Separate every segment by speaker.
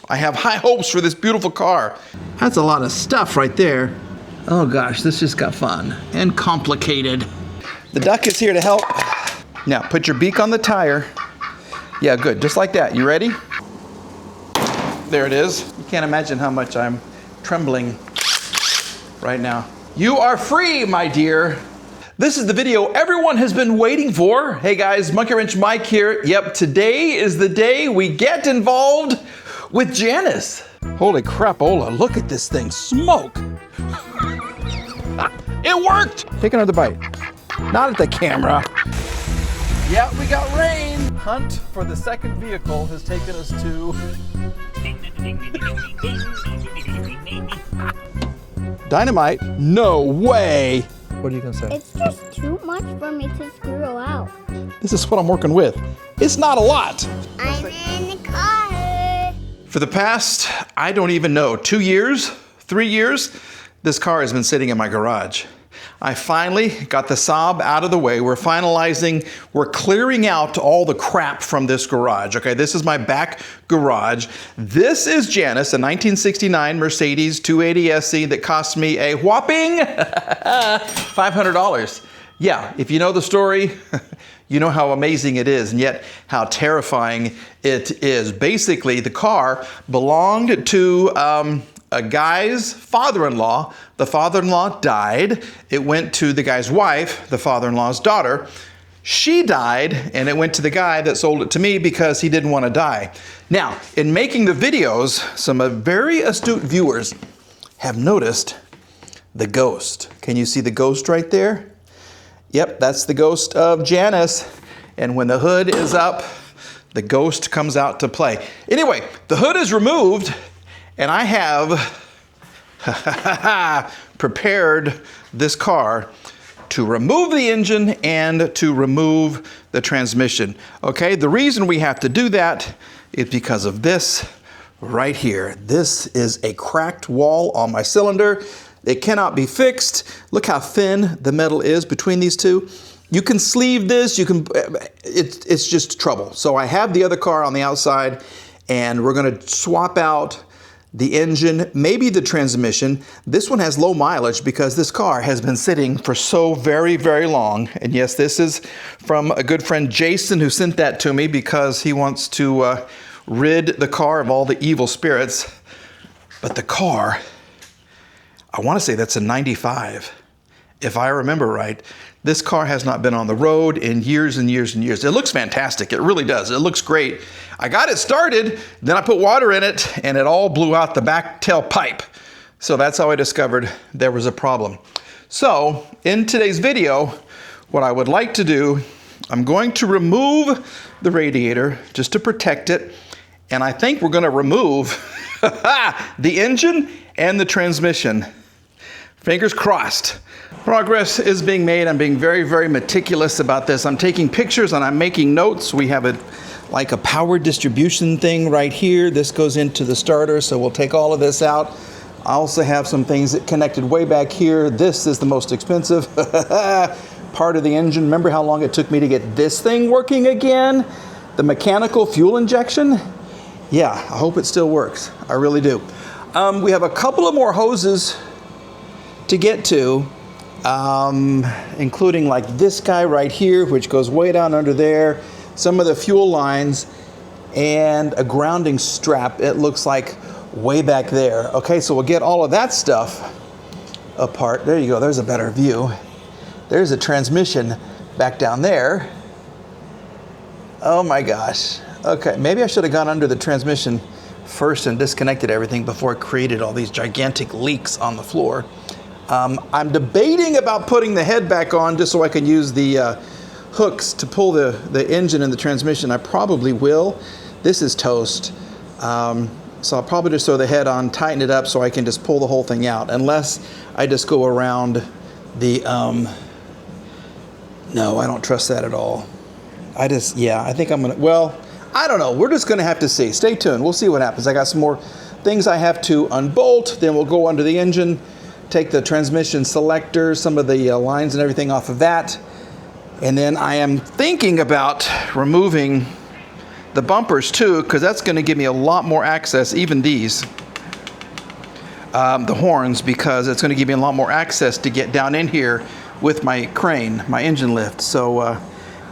Speaker 1: I have high hopes for this beautiful car. That's a lot of stuff right there. Oh gosh, this just got fun and complicated. The duck is here to help. Now, put your beak on the tire. Yeah, good, just like that. You ready? There it is. You can't imagine how much I'm trembling right now. You are free, my dear. This is the video everyone has been waiting for. Hey guys, Monkey Wrench Mike here. Yep, today is the day we get involved with Janice. Holy crapola, look at this thing smoke. It worked! Take another bite. Not at the camera. Yeah, we got rain. Hunt for the second vehicle has taken us to... Dynamite? No way! What are you gonna say?
Speaker 2: It's just too much for me to screw out.
Speaker 1: This is what I'm working with. It's not a lot.
Speaker 2: I'm in the car.
Speaker 1: For the past, I don't even know, 2 years, 3 years, this car has been sitting in my garage. I finally got the Saab out of the way. We're clearing out all the crap from this garage. Okay, this is my back garage. This is Janice, a 1969 Mercedes 280 SE that cost me a whopping $500. Yeah, if you know the story, you know how amazing it is, and yet how terrifying it is. Basically, the car belonged to a guy's father-in-law. The father-in-law died. It went to the guy's wife, the father-in-law's daughter. She died, and it went to the guy that sold it to me because he didn't want to die. Now, in making the videos, some very astute viewers have noticed the ghost. Can you see the ghost right there? Yep, that's the ghost of Janice. And when the hood is up, the ghost comes out to play. Anyway, the hood is removed, and I have prepared this car to remove the engine and to remove the transmission. Okay, the reason we have to do that is because of this right here. This is a cracked wall on my cylinder. It cannot be fixed. Look how thin the metal is between these two. You can sleeve this, it's just trouble. So I have the other car on the outside, and we're gonna swap out the engine, maybe the transmission. This one has low mileage because this car has been sitting for so very, very long. And yes, this is from a good friend, Jason, who sent that to me because he wants to rid the car of all the evil spirits. But the car, I want to say that's a 95. If I remember right, this car has not been on the road in years and years and years. It looks fantastic. It really does. It looks great. I got it started, then I put water in it, and it all blew out the back tailpipe. So that's how I discovered there was a problem. So in today's video, what I would like to do, I'm going to remove the radiator just to protect it. And I think we're going to remove the engine and the transmission. Fingers crossed. Progress is being made. I'm being very, very meticulous about this. I'm taking pictures and I'm making notes. We have like a power distribution thing right here. This goes into the starter, so we'll take all of this out. I also have some things that connected way back here. This is the most expensive part of the engine. Remember how long it took me to get this thing working again? The mechanical fuel injection? Yeah, I hope it still works. I really do. We have a couple of more hoses to get to, including like this guy right here, which goes way down under there, some of the fuel lines, and a grounding strap, it looks like way back there. Okay, so we'll get all of that stuff apart. There you go, there's a better view. There's a transmission back down there. Oh my gosh. Okay, maybe I should have gone under the transmission first and disconnected everything before it created all these gigantic leaks on the floor. I'm debating about putting the head back on just so I can use the hooks to pull the engine and the transmission. I probably will. This is toast. So I'll probably just throw the head on, tighten it up so I can just pull the whole thing out, unless I just go around the, no, I don't trust that at all. I think I'm gonna, well, I don't know. We're just gonna have to see. Stay tuned. We'll see what happens. I got some more things I have to unbolt. Then we'll go under the engine, take the transmission selector, some of the lines and everything off of that. And then I am thinking about removing the bumpers too, because that's going to give me a lot more access, even these, the horns, because it's going to give me a lot more access to get down in here with my crane, my engine lift. So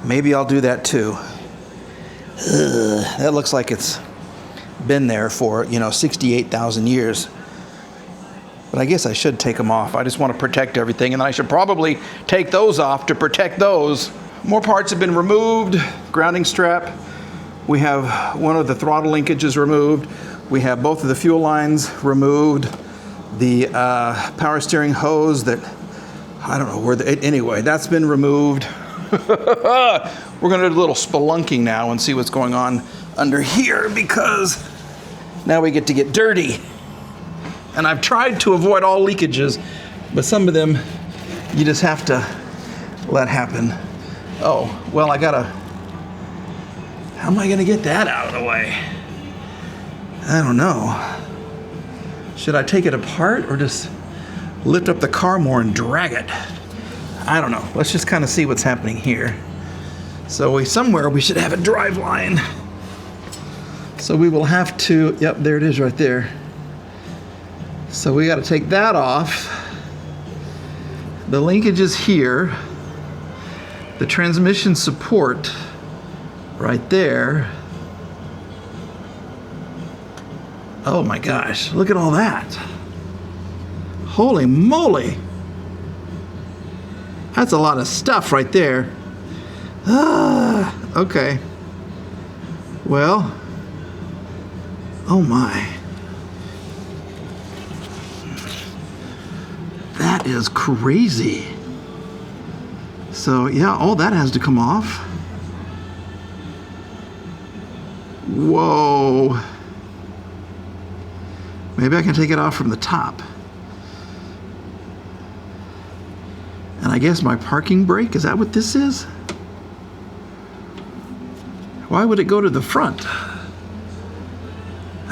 Speaker 1: maybe I'll do that too. That looks like it's been there for, 68,000 years. But I guess I should take them off. I just want to protect everything, and I should probably take those off to protect those. More parts have been removed. Grounding strap. We have one of the throttle linkages removed. We have both of the fuel lines removed. The power steering hose that, I don't know where, anyway, that's been removed. We're going to do a little spelunking now and see what's going on under here, because now we get to get dirty. And I've tried to avoid all leakages, but some of them you just have to let happen. Oh, well, how am I gonna get that out of the way? I don't know. Should I take it apart or just lift up the car more and drag it? I don't know. Let's just kind of see what's happening here. So somewhere we should have a drive line. So we will have to, yep, there it is right there. So we got to take that off. The linkage is here. The transmission support right there. Oh my gosh, look at all that. Holy moly. That's a lot of stuff right there. Okay. Well, oh my. That is crazy. So yeah, all that has to come off. Whoa. Maybe I can take it off from the top. And I guess my parking brake, is that what this is? Why would it go to the front?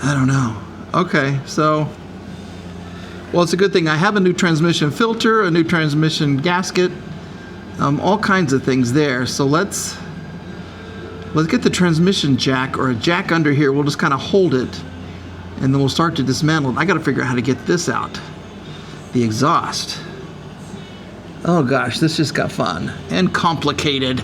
Speaker 1: I don't know. Okay, so, well, it's a good thing I have a new transmission filter, a new transmission gasket, all kinds of things there. So let's get the transmission jack, or a jack under here. We'll just kind of hold it, and then we'll start to dismantle it. I got to figure out how to get this out, the exhaust. Oh gosh, this just got fun and complicated.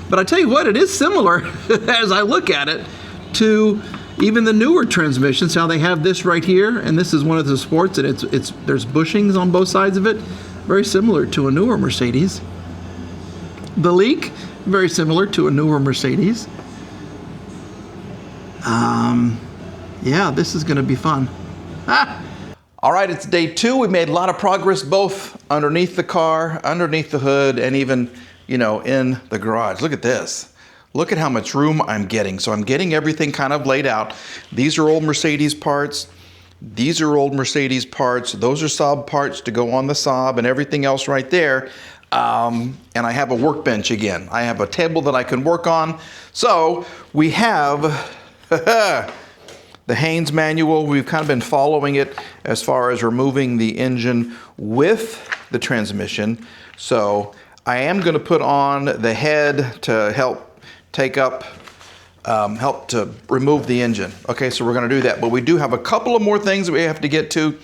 Speaker 1: But I tell you what, it is similar as I look at it to even the newer transmissions. How they have this right here, and this is one of the sports, and there's bushings on both sides of it. Very similar to a newer Mercedes. The leak, very similar to a newer Mercedes. Yeah, this is going to be fun. All right, it's day 2. We made a lot of progress both underneath the car, underneath the hood, and even, in the garage. Look at this. Look at how much room I'm getting. So I'm getting everything kind of laid out. These are old Mercedes parts. These are old Mercedes parts. Those are Saab parts to go on the Saab, and everything else right there. And I have a workbench again. I have a table that I can work on. So we have the Haynes manual. We've kind of been following it as far as removing the engine with the transmission. So I am going to put on the head to help take up, help to remove the engine. Okay, so we're going to do that. But we do have a couple of more things that we have to get to.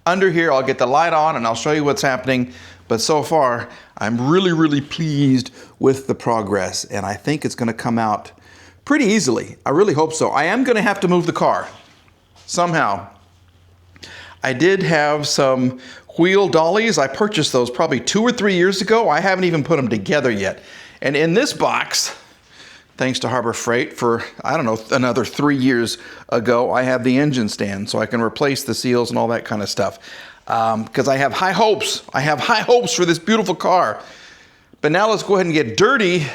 Speaker 1: Under here, I'll get the light on and I'll show you what's happening. But so far, I'm really, really pleased with the progress. And I think it's going to come out pretty easily. I really hope so. I am going to have to move the car somehow. I did have some wheel dollies. I purchased those probably 2 or 3 years ago. I haven't even put them together yet. And in this box, thanks to Harbor Freight, for, I don't know, another 3 years ago, I have the engine stand so I can replace the seals and all that kind of stuff. Because I have high hopes. I have high hopes for this beautiful car. But now let's go ahead and get dirty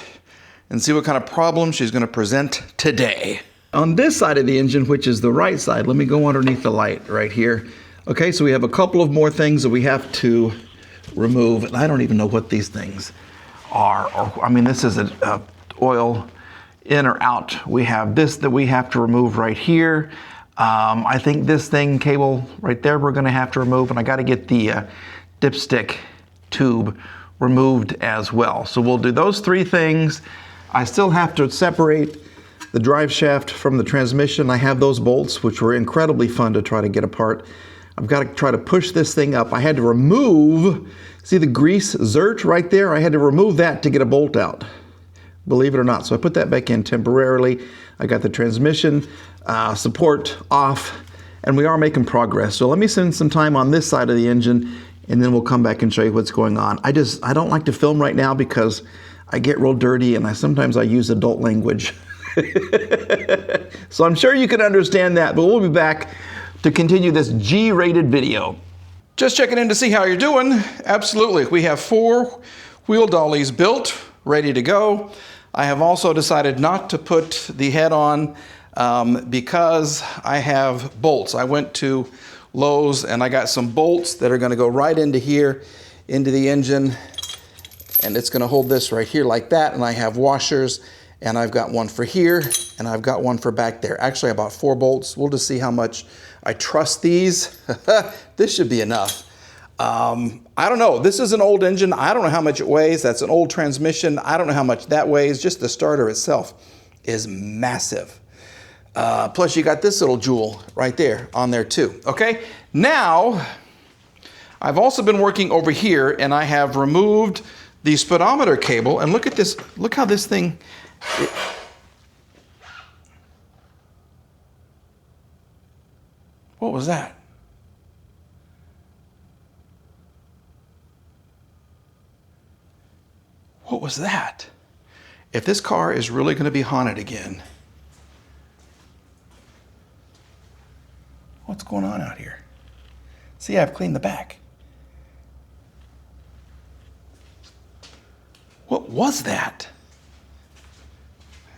Speaker 1: and see what kind of problem she's going to present today. On this side of the engine, which is the right side, let me go underneath the light right here. Okay, so we have a couple of more things that we have to remove. And I don't even know what these things are. Or, I mean, this is a oil in or out. We have this that we have to remove right here. I think this cable right there we're going to have to remove. And I got to get the dipstick tube removed as well. So we'll do those 3 things. I still have to separate the drive shaft from the transmission. I have those bolts, which were incredibly fun to try to get apart. I've got to try to push this thing up. I had to remove, see the grease zert right there? I had to remove that to get a bolt out, believe it or not. So I put that back in temporarily. I got the transmission support off, and we are making progress. So let me spend some time on this side of the engine, and then we'll come back and show you what's going on. I don't like to film right now because I get real dirty, and sometimes I use adult language. So I'm sure you can understand that, but we'll be back to continue this G-rated video. Just checking in to see how you're doing. Absolutely, we have 4 wheel dollies built, ready to go. I have also decided not to put the head on because I have bolts. I went to Lowe's and I got some bolts that are going to go right into here, into the engine, and it's going to hold this right here like that. And I have washers, and I've got one for here, and I've got one for back there. Actually, I bought 4 bolts. We'll just see how much I trust these. This should be enough. I don't know. This is an old engine. I don't know how much it weighs. That's an old transmission. I don't know how much that weighs. Just the starter itself is massive. Plus you got this little jewel right there on there too. Okay, now I've also been working over here, and I have removed the speedometer cable, and look at this. Look how this thing, what was that? What was that? If this car is really going to be haunted again, what's going on out here? See, I've cleaned the back. What was that?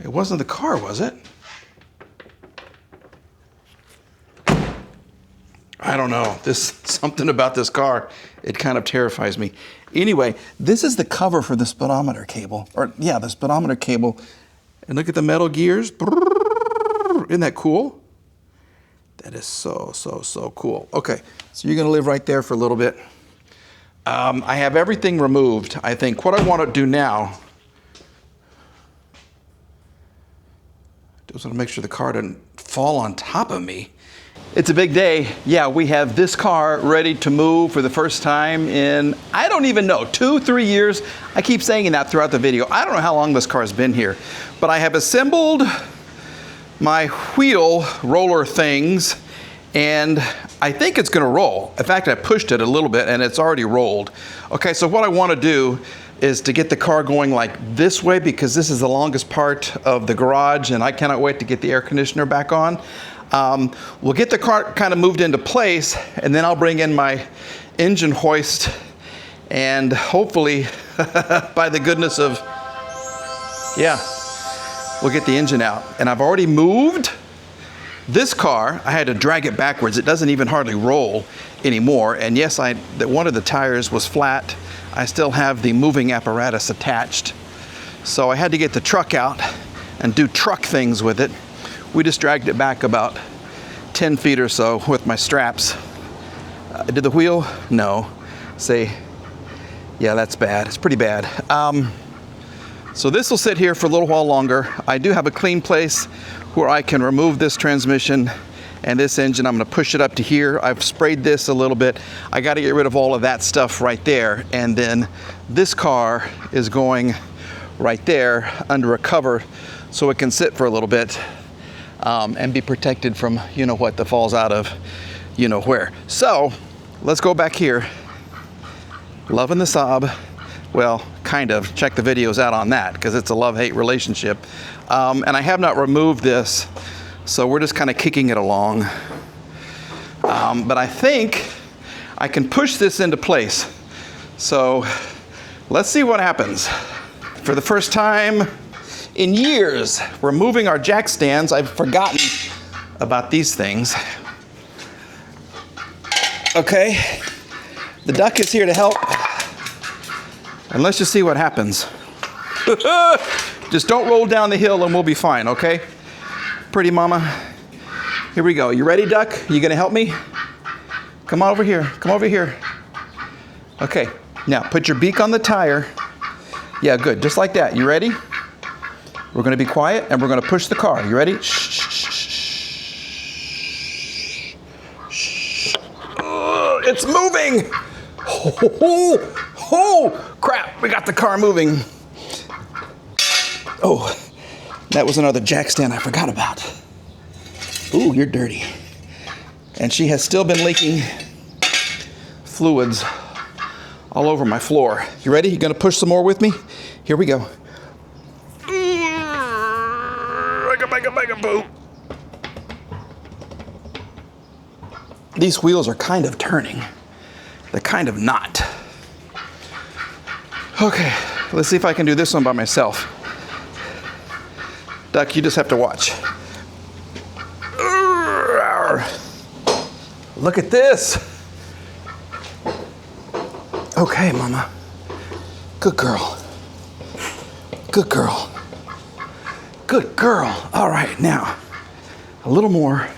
Speaker 1: It wasn't the car, was it? I don't know. Something about this car, it kind of terrifies me. Anyway, this is the cover for the speedometer cable. Or yeah, the speedometer cable. And look at the metal gears. Isn't that cool? That is so cool. Okay, so you're gonna live right there for a little bit. I have everything removed. I think what I want to do now is to make sure the car doesn't fall on top of me. It's a big day. Yeah, we have this car ready to move for the first time in, I don't even know, 2-3 years. I keep saying that throughout the video. I don't know how long this car has been here, but I have assembled my wheel roller things, and I think it's gonna roll. In fact, I pushed it a little bit and it's already rolled. Okay, so what I wanna do is to get the car going like this way, because this is the longest part of the garage and I cannot wait to get the air conditioner back on. We'll get the car kind of moved into place, and then I'll bring in my engine hoist, and hopefully, by the goodness of, yeah, we'll get the engine out. And I've already moved this car. I had to drag it backwards. It doesn't even hardly roll anymore. And yes, one of the tires was flat. I still have the moving apparatus attached. So I had to get the truck out and do truck things with it. We just dragged it back about 10 feet or so with my straps. Did the wheel? No. See, yeah, that's bad. It's pretty bad. So this will sit here for a little while longer. I do have a clean place where I can remove this transmission and this engine. I'm gonna push it up to here. I've sprayed this a little bit. I gotta get rid of all of that stuff right there. And then this car is going right there under a cover so it can sit for a little bit. And be protected from, you know what, that falls out of, you know where. So, let's go back here. Loving the Saab. Well, kind of. Check the videos out on that, because it's a love-hate relationship. And I have not removed this, so we're just kind of kicking it along. But I think I can push this into place. So, let's see what happens. For the first time in years, we're moving our jack stands. I've forgotten about these things. Okay, the duck is here to help. And let's just see what happens. Just don't roll down the hill and we'll be fine, okay? Pretty mama. Here we go. You ready, duck? You gonna help me? Come on over here. Come over here. Okay, now put your beak on the tire. Yeah, good, just like that. You ready? We're going to be quiet and we're going to push the car. You ready? Shh, shh, shh, shh. It's moving. Oh, crap. We got the car moving. Oh, that was another jack stand I forgot about. Ooh, you're dirty. And she has still been leaking fluids all over my floor. You ready? You gonna push some more with me? Here we go. These wheels are kind of turning. They're kind of not. Okay, let's see if I can do this one by myself. Duck, you just have to watch. Look at this. Okay, Mama. Good girl. Good girl. Good girl. All right, now, a little more.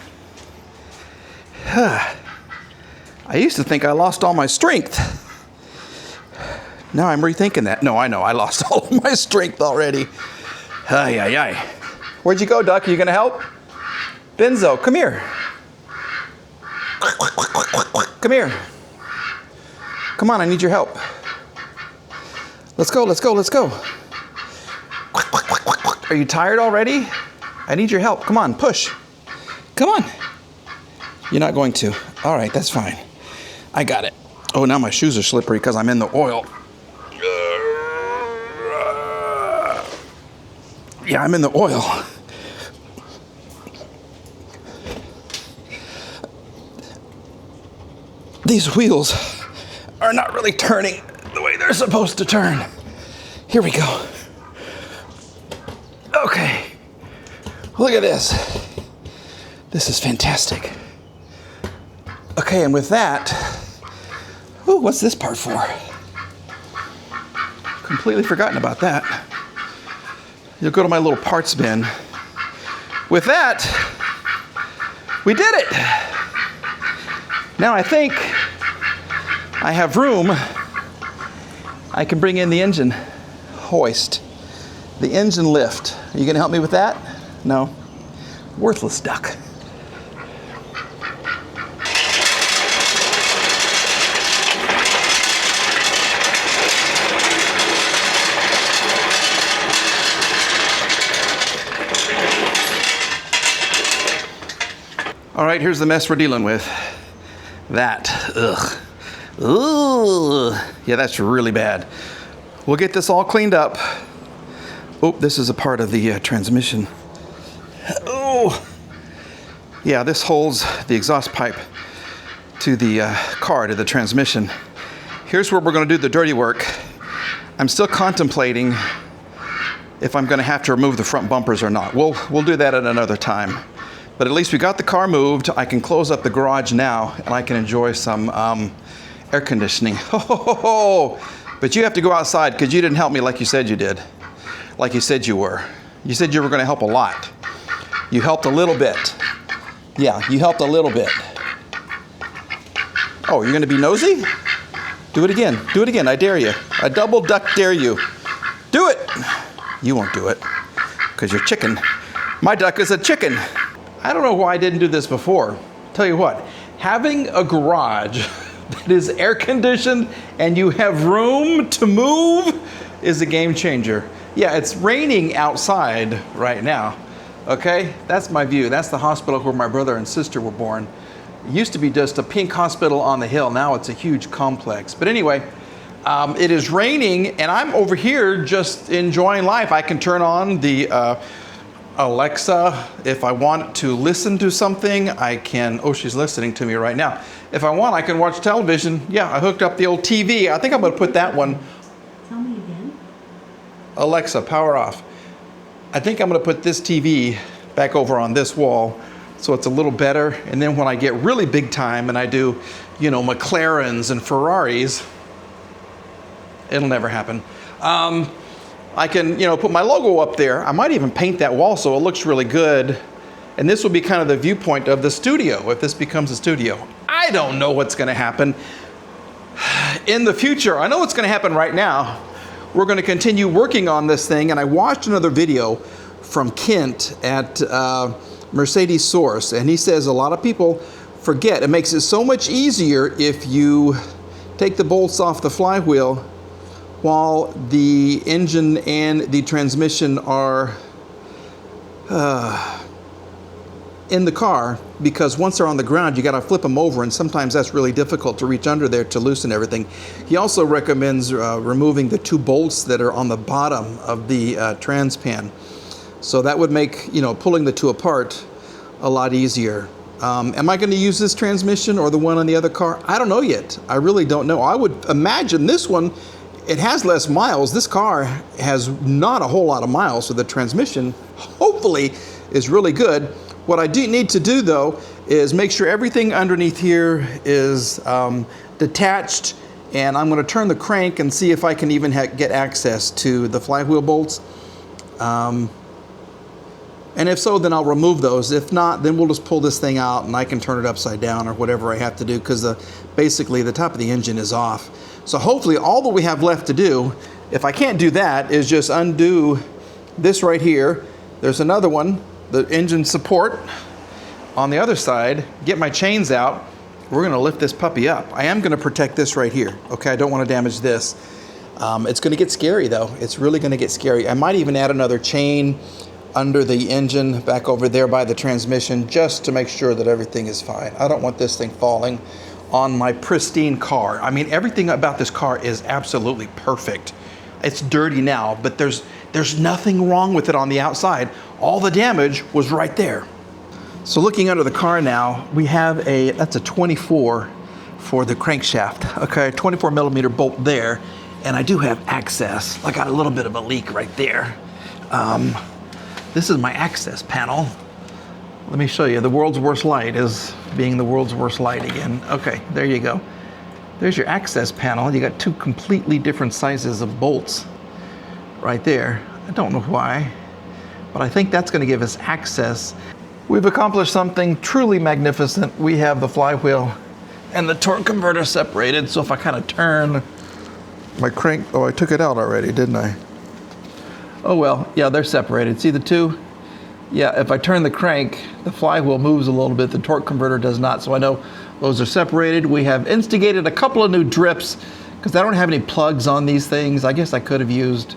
Speaker 1: I used to think I lost all my strength. Now I'm rethinking that. No, I know, I lost all of my strength already. Ay, ay, ay. Where'd you go, Duck? Are you gonna help? Benzo, come here. Come here. Come on, I need your help. Let's go, let's go, let's go. Are you tired already? I need your help. Come on, push. Come on. You're not going to. All right, that's fine. I got it. Oh, now my shoes are slippery because I'm in the oil. Yeah, I'm in the oil. These wheels are not really turning the way they're supposed to turn. Here we go. Okay. Look at this. This is fantastic. Okay, and with that, ooh, what's this part for? Completely forgotten about that. You'll go to my little parts bin. With that, we did it. Now I think I have room. I can bring in the engine hoist, the engine lift. Are you gonna help me with that? No. Worthless duck. All right, here's the mess we're dealing with. That, ugh. Ooh, yeah, that's really bad. We'll get this all cleaned up. Oh, this is a part of the transmission. Oh, yeah, this holds the exhaust pipe to the car, to the transmission. Here's where we're gonna do the dirty work. I'm still contemplating if I'm gonna have to remove the front bumpers or not. We'll do that at another time. But at least we got the car moved. I can close up the garage now and I can enjoy some air conditioning. But you have to go outside because you didn't help me like you said you did. Like you said you were. You said you were gonna help a lot. You helped a little bit. Yeah, you helped a little bit. Oh, you're gonna be nosy? Do it again, do it again, I dare you. I double duck dare you. Do it. You won't do it because you're chicken. My duck is a chicken. I don't know why I didn't do this before. Tell you what, having a garage that is air conditioned and you have room to move is a game changer. Yeah, it's raining outside right now, okay? That's my view. That's the hospital where my brother and sister were born. It used to be just a pink hospital on the hill. Now it's a huge complex. But anyway, it is raining and I'm over here just enjoying life. I can turn on the Alexa, if I want to listen to something, I can, oh, she's listening to me right now. If I want, I can watch television. Yeah, I hooked up the old TV. I think I'm gonna put that one.
Speaker 3: Tell me again.
Speaker 1: Alexa, power off. I think I'm gonna put this TV back over on this wall so it's a little better. And then when I get really big time and I do, you know, McLarens and Ferraris, it'll never happen. I can, you know, put my logo up there. I might even paint that wall so it looks really good. And this will be kind of the viewpoint of the studio if this becomes a studio. I don't know what's gonna happen in the future. I know what's gonna happen right now. We're gonna continue working on this thing, and I watched another video from Kent at Mercedes Source, and he says a lot of people forget. It makes it so much easier if you take the bolts off the flywheel while the engine and the transmission are in the car, because once they're on the ground, you got to flip them over, and sometimes that's really difficult to reach under there to loosen everything. He also recommends removing the 2 bolts that are on the bottom of the transpan. So that would make, pulling the 2 apart a lot easier. Am I going to use this transmission or the one on the other car? I don't know yet. I really don't know. I would imagine this one, it has less miles. This car has not a whole lot of miles, so the transmission hopefully is really good. What I do need to do, though, is make sure everything underneath here is detached, and I'm going to turn the crank and see if I can even get access to the flywheel bolts. And if so, then I'll remove those. If not, then we'll just pull this thing out and I can turn it upside down or whatever I have to do, because basically the top of the engine is off. So hopefully all that we have left to do, if I can't do that, is just undo this right here. There's another one, the engine support on the other side. Get my chains out. We're going to lift this puppy up. I am going to protect this right here. Okay, I don't want to damage this. It's going to get scary, though. It's really going to get scary. I might even add another chain under the engine back over there by the transmission, just to make sure that everything is fine. I don't want this thing falling on my pristine car. I mean, everything about this car is absolutely perfect. It's dirty now, but there's nothing wrong with it on the outside. All the damage was right there. So looking under the car now, we have that's a 24 for the crankshaft. Okay, 24 millimeter bolt there. And I do have access. I got a little bit of a leak right there. This is my access panel. Let me show you. The world's worst light is being the world's worst light again. Okay, there you go. There's your access panel. You got 2 completely different sizes of bolts right there. I don't know why, but I think that's going to give us access. We've accomplished something truly magnificent. We have the flywheel and the torque converter separated. So if I kind of turn my crank, I took it out already, didn't I? Oh well, yeah, they're separated. See the 2? Yeah, if I turn the crank, the flywheel moves a little bit, the torque converter does not. So I know those are separated. We have instigated a couple of new drips because I don't have any plugs on these things. I guess I could have used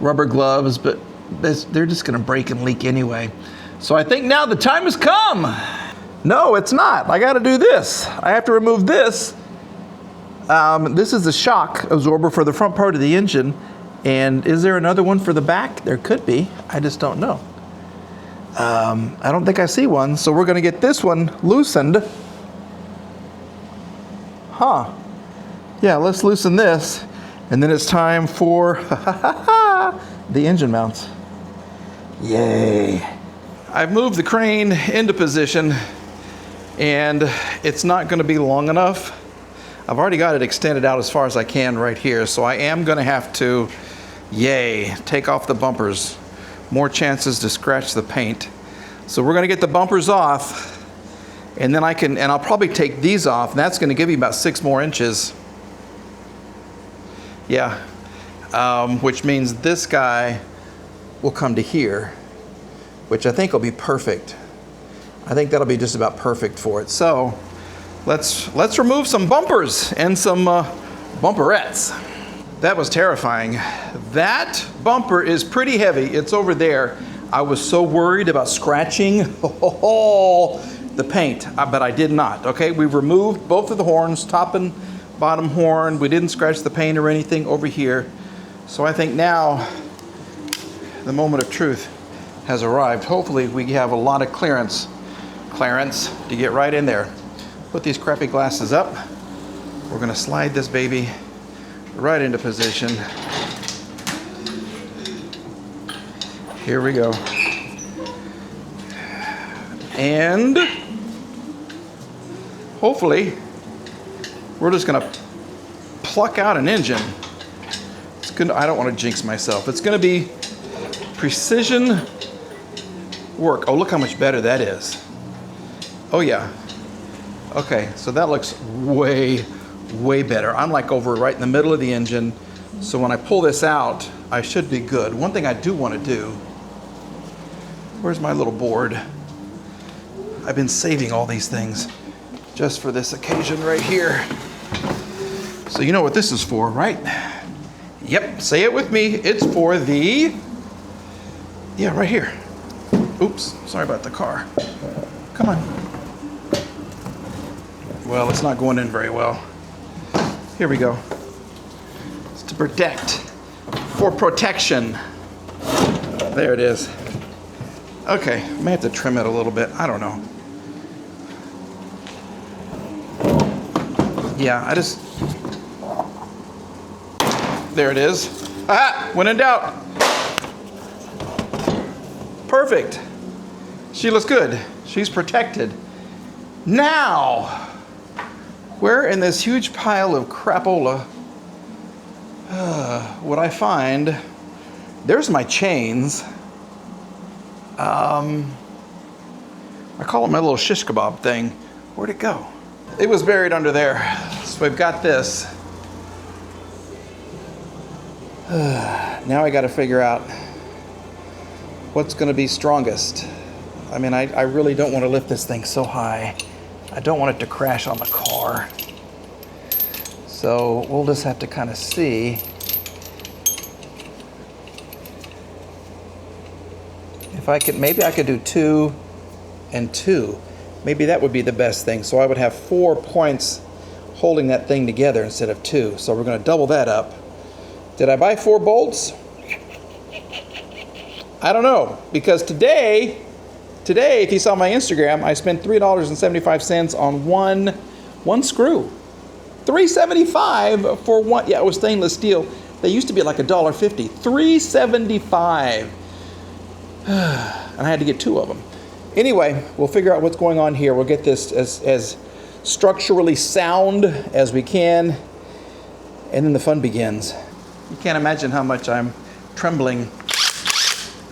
Speaker 1: rubber gloves, but they're just gonna break and leak anyway. So I think now the time has come. No, it's not. I gotta do this. I have to remove this. This is the shock absorber for the front part of the engine. And is there another one for the back? There could be. I just don't know. I don't think I see one. So we're going to get this one loosened. Huh. Yeah, let's loosen this. And then it's time for the engine mounts. Yay. I've moved the crane into position, and it's not going to be long enough. I've already got it extended out as far as I can right here. So I am going to have to, take off the bumpers. More chances to scratch the paint. So we're going to get the bumpers off, and then I'll probably take these off, and that's going to give me about 6 more inches. Yeah, which means this guy will come to here, which I think will be perfect. I think that'll be just about perfect for it. So let's remove some bumpers and some bumperettes. That was terrifying. That bumper is pretty heavy. It's over there. I was so worried about scratching the paint, but I did not. Okay, we removed both of the horns, top and bottom horn. We didn't scratch the paint or anything over here. So I think now the moment of truth has arrived. Hopefully we have a lot of clearance to get right in there. Put these crappy glasses up. We're gonna slide this baby right into position. Here we go. And hopefully we're just gonna pluck out an engine. I don't want to jinx myself. It's gonna be precision work. Oh, look how much better that is. Oh yeah. Okay, so that looks way better. I'm like over right in the middle of the engine. So when I pull this out, I should be good. One thing I do want to do Where's my little board? I've been saving all these things just for this occasion right here. So you know what this is for, right? Yep, say it with me. It's for the, yeah, right here. Oops, sorry about the car. Come on. Well, it's not going in very well. Here we go. It's to protect, for protection. There it is. Okay, I may have to trim it a little bit. I don't know. Yeah, there it is. Ah, when in doubt. Perfect. She looks good. She's protected. Now, where in this huge pile of crapola would I find? There's my chains. I call it my little shish kebab thing. Where'd it go? It was buried under there. So I've got this. Now I got to figure out what's going to be strongest. I mean, I really don't want to lift this thing so high. I don't want it to crash on the car. So we'll just have to kind of see. If I could, maybe I could do 2 and 2. Maybe that would be the best thing. So I would have 4 points holding that thing together instead of 2. So we're going to double that up. Did I buy 4 bolts? I don't know, because today, if you saw my Instagram, I spent $3.75 on one screw. $3.75 for one. Yeah, it was stainless steel. They used to be like $1.50. $3.75. And I had to get 2 of them. Anyway, we'll figure out what's going on here. We'll get this as structurally sound as we can, and then the fun begins. You can't imagine how much I'm trembling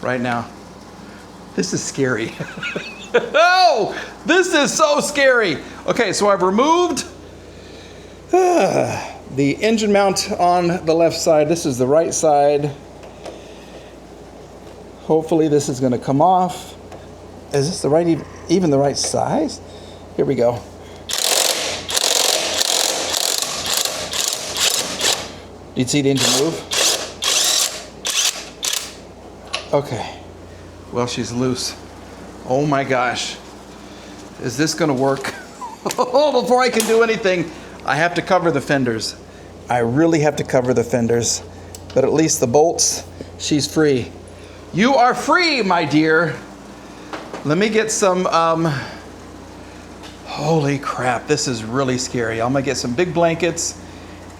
Speaker 1: right now. This is scary. Oh, this is so scary. Okay, so I've removed the engine mount on the left side. This is the right side. Hopefully this is going to come off. Is this the right, even the right size? Here we go. You'd see the engine move? Okay. Well, she's loose. Oh my gosh. Is this gonna work? Before I can do anything, I have to cover the fenders. I really have to cover the fenders. But at least the bolts, she's free. You are free, my dear. Let me get some, holy crap, this is really scary. I'm gonna get some big blankets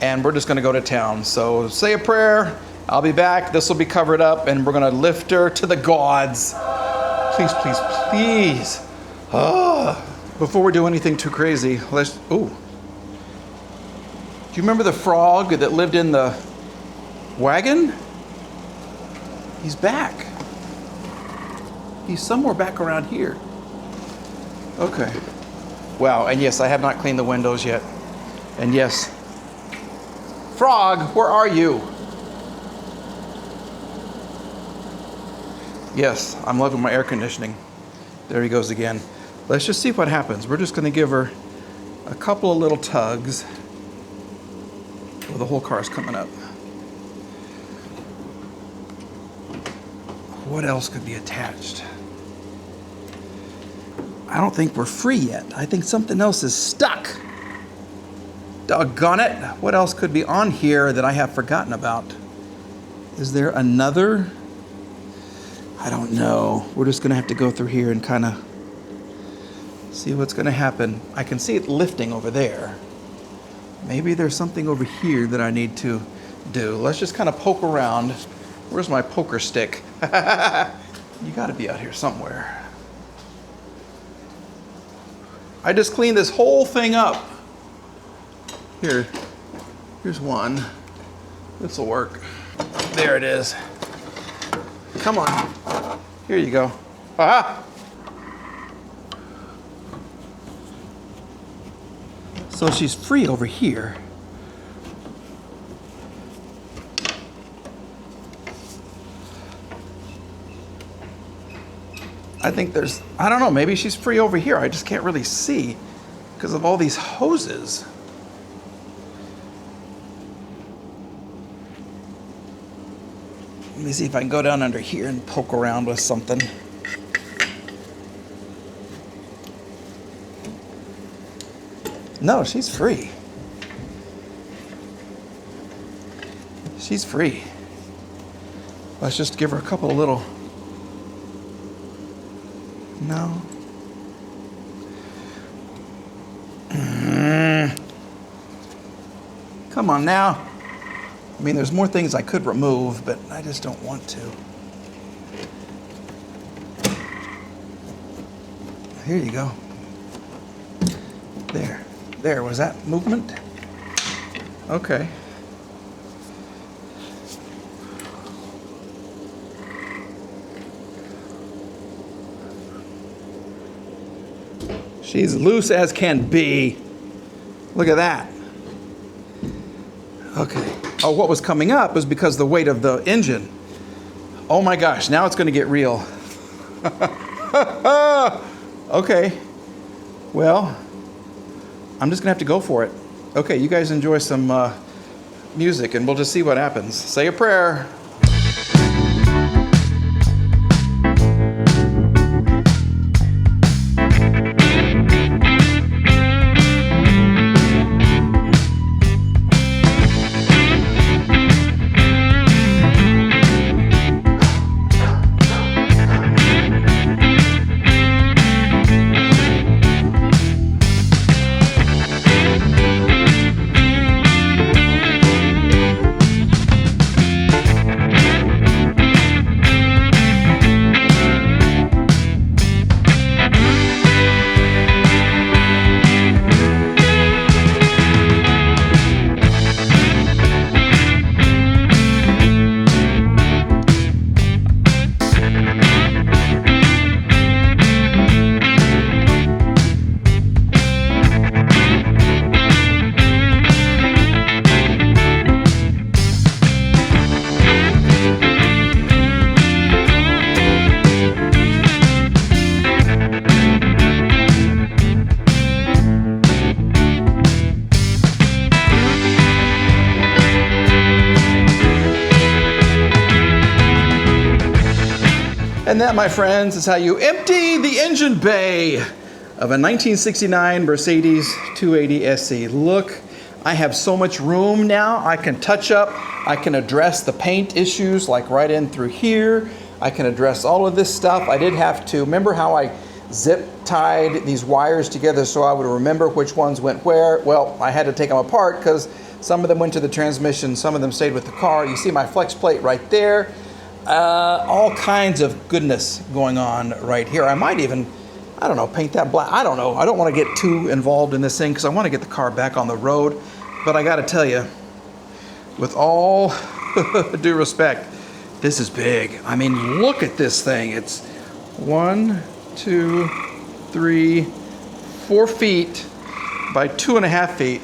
Speaker 1: and we're just gonna go to town. So say a prayer, I'll be back, this will be covered up, and we're gonna lift her to the gods. Please, please, please. Before we do anything too crazy, let's, ooh. Do you remember the frog that lived in the wagon? He's back. He's somewhere back around here. Okay. Wow, and yes, I have not cleaned the windows yet. And yes, frog, where are you? Yes, I'm loving my air conditioning. There he goes again. Let's just see what happens. We're just gonna give her a couple of little tugs. Well, the whole car's coming up. What else could be attached? I don't think we're free yet. I think something else is stuck. Doggone it. What else could be on here that I have forgotten about? Is there another? I don't know. We're just gonna have to go through here and kind of see what's gonna happen. I can see it lifting over there. Maybe there's something over here that I need to do. Let's just kind of poke around. Where's my poker stick? You gotta be out here somewhere. I just cleaned this whole thing up. Here's one. This'll work. There it is. Come on. Here you go. Aha! So she's free over here. I think there's, I don't know, maybe she's free over here. I just can't really see because of all these hoses. Let me see if I can go down under here and poke around with something. No, she's free. She's free. Let's just give her a couple of little... No. Come on now. I mean, there's more things I could remove, but I just don't want to. Here you go. There. There, was that movement? Okay. She's loose as can be. Look at that. Okay. Oh, what was coming up was because the weight of the engine. Oh my gosh, now it's going to get real. Okay. Well, I'm just going to have to go for it. Okay, you guys enjoy some music and we'll just see what happens. Say a prayer. And that, my friends, is how you empty the engine bay of a 1969 Mercedes 280 SE. Look, I have so much room now. I can touch up, I can address the paint issues like right in through here. I can address all of this stuff. I did have to, remember how I zip tied these wires together so I would remember which ones went where? Well, I had to take them apart because some of them went to the transmission, some of them stayed with the car. You see my flex plate right there. All kinds of goodness going on right here. I might even, I don't know, paint that black. I don't know. I don't want to get too involved in this thing because I want to get the car back on the road. But I got to tell you, with all due respect, this is big. I mean, look at this thing. It's 1, 2, 3, 4 feet by 2.5 feet.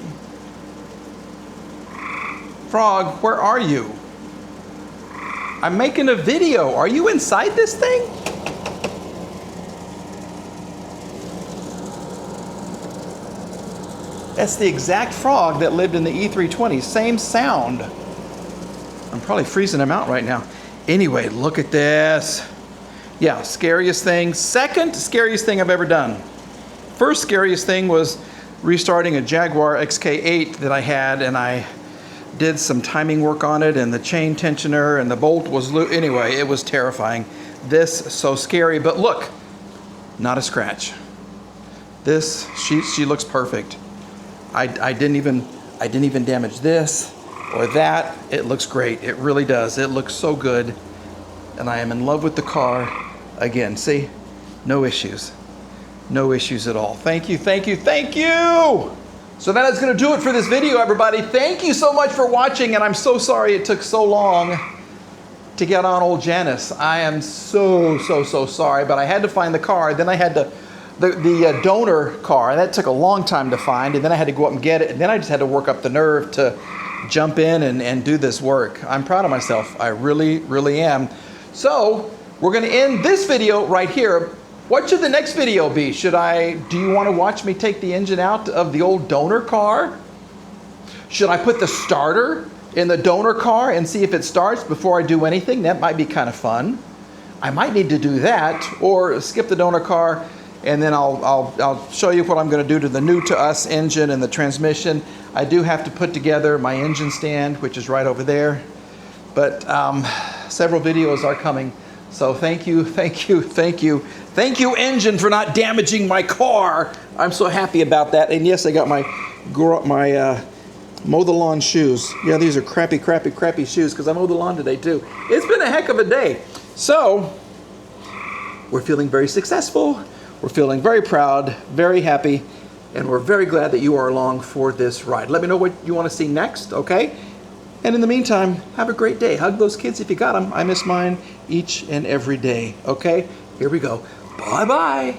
Speaker 1: Frog, where are you? I'm making a video. Are you inside this thing? That's the exact frog that lived in the E320. Same sound. I'm probably freezing him out right now. Anyway, look at this. Yeah, scariest thing. Second scariest thing I've ever done. First scariest thing was restarting a Jaguar XK8 that I had, and I did some timing work on it, and the chain tensioner and the bolt was loose. Anyway, it was terrifying. This, so scary, but look, not a scratch. This, she looks perfect. I didn't even damage this or that. It looks great. It really does. It looks so good. And I am in love with the car. Again, see? No issues. No issues at all. Thank you, thank you, thank you! So that is going to do it for this video, everybody. Thank you so much for watching, and I'm so sorry it took so long to get on old Janice. I am so sorry, but I had to find the car. Then I had the donor car. That took a long time to find, and then I had to go up and get it, and then I just had to work up the nerve to jump in and do this work. I'm proud of myself. I really am. So we're going to end this video right here. What should the next video be? Do you want to watch me take the engine out of the old donor car? Should I put the starter in the donor car and see if it starts before I do anything? That might be kind of fun. I might need to do that, or skip the donor car, and then I'll show you what I'm going to do to the new to us engine and the transmission. I do have to put together my engine stand, which is right over there. But several videos are coming. So thank you, engine, for not damaging my car. I'm so happy about that. And yes, I got my mow the lawn shoes. Yeah, these are crappy shoes because I mowed the lawn today too. It's been a heck of a day. So we're feeling very successful. We're feeling very proud, very happy, and we're very glad that you are along for this ride. Let me know what you want to see next, okay? And in the meantime, have a great day. Hug those kids if you got them. I miss mine each and every day, okay? Here we go. Bye-bye.